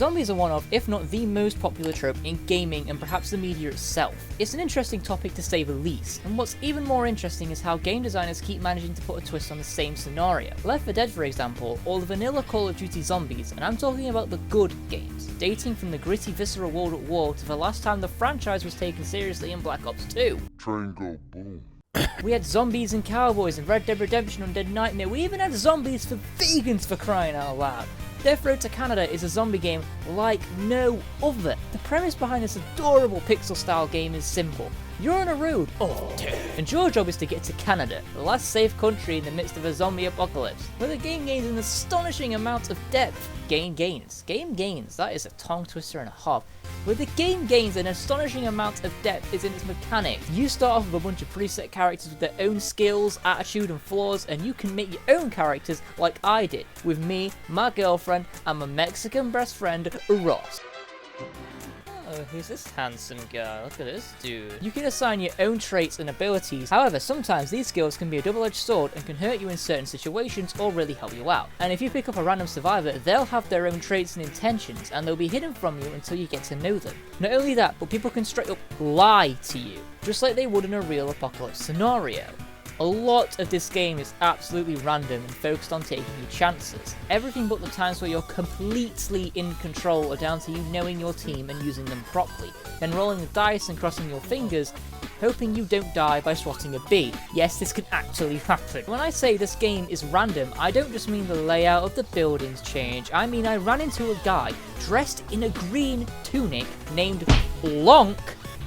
Zombies are one of, if not the most popular trope in gaming and perhaps the media itself. It's an interesting topic to say the least, and what's even more interesting is how game designers keep managing to put a twist on the same scenario. Left 4 Dead, for example, or the vanilla Call of Duty Zombies, and I'm talking about the good games, dating from the gritty visceral World at War to the last time the franchise was taken seriously in Black Ops 2. Train go boom. We had zombies and cowboys in Red Dead Redemption and Dead Nightmare. We even had zombies for vegans, for crying out loud. Death Road to Canada is a zombie game like no other. The premise behind this adorable pixel-style game is simple. You're on a road, and your job is to get to Canada, the last safe country in the midst of a zombie apocalypse, where the game gains an astonishing amount of depth. Game gains, that is a tongue twister and a half. Where the game gains an astonishing amount of depth is in its mechanics. You start off with a bunch of preset characters with their own skills, attitude and flaws, and you can make your own characters like I did, with me, my girlfriend, and my Mexican best friend, Ross. Oh, who's this handsome guy? Look at this dude. You can assign your own traits and abilities. However, sometimes these skills can be a double-edged sword and can hurt you in certain situations or really help you out. And if you pick up a random survivor, they'll have their own traits and intentions, and they'll be hidden from you until you get to know them. Not only that, but people can straight up lie to you, just like they would in a real apocalypse scenario. A lot of this game is absolutely random and focused on taking your chances. Everything but the times where you're completely in control are down to you knowing your team and using them properly, then rolling the dice and crossing your fingers, hoping you don't die by swatting a bee. Yes, this can actually happen. When I say this game is random, I don't just mean the layout of the buildings change. I mean I ran into a guy dressed in a green tunic named Lonk,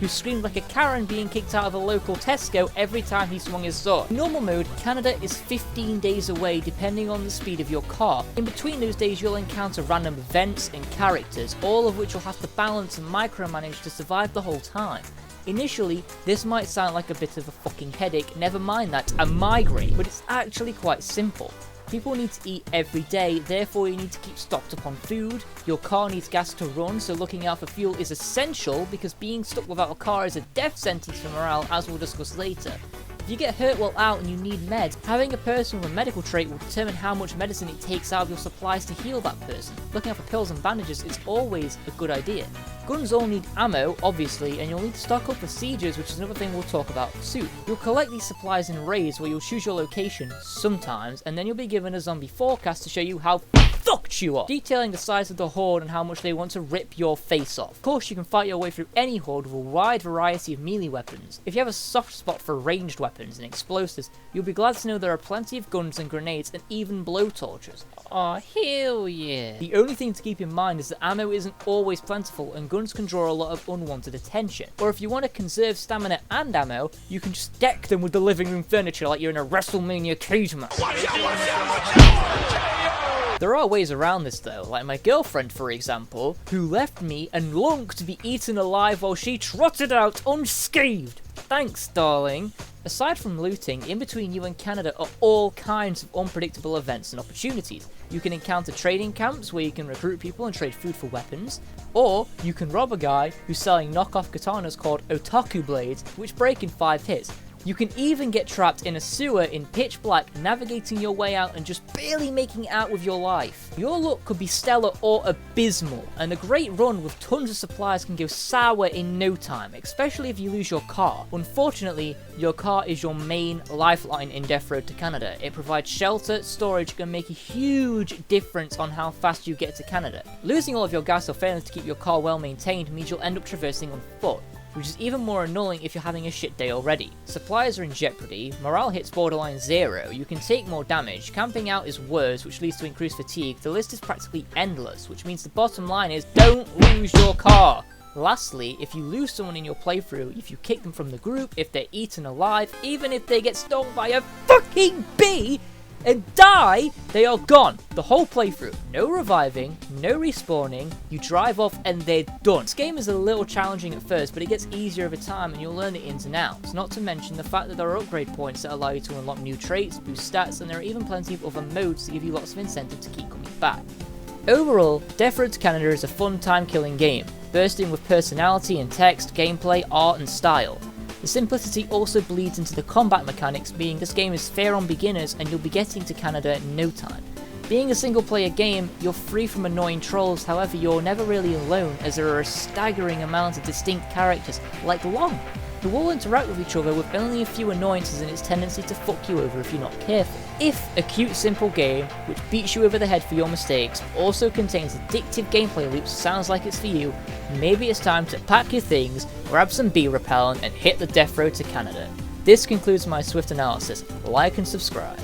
who screamed like a Karen being kicked out of a local Tesco every time he swung his sword. In normal mode, Canada is 15 days away depending on the speed of your car. In between those days you'll encounter random events and characters, all of which you'll have to balance and micromanage to survive the whole time. Initially, this might sound like a bit of a fucking headache, never mind that, a migraine, but it's actually quite simple. People need to eat every day, therefore you need to keep stocked up on food. Your car needs gas to run, so looking out for fuel is essential because being stuck without a car is a death sentence for morale, as we'll discuss later. If you get hurt while out and you need meds, having a person with a medical trait will determine how much medicine it takes out of your supplies to heal that person. Looking out for pills and bandages is always a good idea. Guns all need ammo, obviously, and you'll need to stock up for sieges, which is another thing we'll talk about soon. You'll collect these supplies in raids where you'll choose your location, sometimes, and then you'll be given a zombie forecast to show you how fucked you are, detailing the size of the horde and how much they want to rip your face off. Of course, you can fight your way through any horde with a wide variety of melee weapons. If you have a soft spot for ranged weapons and explosives, you'll be glad to know there are plenty of guns and grenades and even blowtorches. Aw, hell yeah. The only thing to keep in mind is that ammo isn't always plentiful and guns can draw a lot of unwanted attention. Or if you want to conserve stamina and ammo, you can just deck them with the living room furniture like you're in a WrestleMania cage match. There are ways around this though, like my girlfriend for example, who left me and longed to be eaten alive while she trotted out unscathed. Thanks, darling. Aside from looting, in between you and Canada are all kinds of unpredictable events and opportunities. You can encounter trading camps where you can recruit people and trade food for weapons, or you can rob a guy who's selling knockoff katanas called otaku blades, which break in 5 hits. You can even get trapped in a sewer in pitch black, navigating your way out and just barely making it out with your life. Your luck could be stellar or abysmal, and a great run with tons of supplies can go sour in no time, especially if you lose your car. Unfortunately, your car is your main lifeline in Death Road to Canada. It provides shelter, storage, and can make a huge difference on how fast you get to Canada. Losing all of your gas or failing to keep your car well maintained means you'll end up traversing on foot, which is even more annoying if you're having a shit day already. Supplies are in jeopardy, morale hits borderline 0, you can take more damage, camping out is worse, which leads to increased fatigue, the list is practically endless, which means the bottom line is don't lose your car. Lastly, if you lose someone in your playthrough, if you kick them from the group, if they're eaten alive, even if they get stung by a fucking bee, and die, they are gone. The whole playthrough. No reviving, no respawning, you drive off and they're done. This game is a little challenging at first, but it gets easier over time and you'll learn the ins and outs. Not to mention the fact that there are upgrade points that allow you to unlock new traits, boost stats, and there are even plenty of other modes to give you lots of incentive to keep coming back. Overall, Death Road to Canada is a fun time-killing game, bursting with personality and text, gameplay, art, and style. The simplicity also bleeds into the combat mechanics, being this game is fair on beginners and you'll be getting to Canada in no time. Being a single player game, you're free from annoying trolls, however you're never really alone as there are a staggering amount of distinct characters, like Long, who all interact with each other with only a few annoyances and its tendency to fuck you over if you're not careful. If a cute simple game, which beats you over the head for your mistakes, also contains addictive gameplay loops sounds like it's for you, maybe it's time to pack your things, grab some bee repellent and hit the death road to Canada. This concludes my swift analysis. Like and subscribe.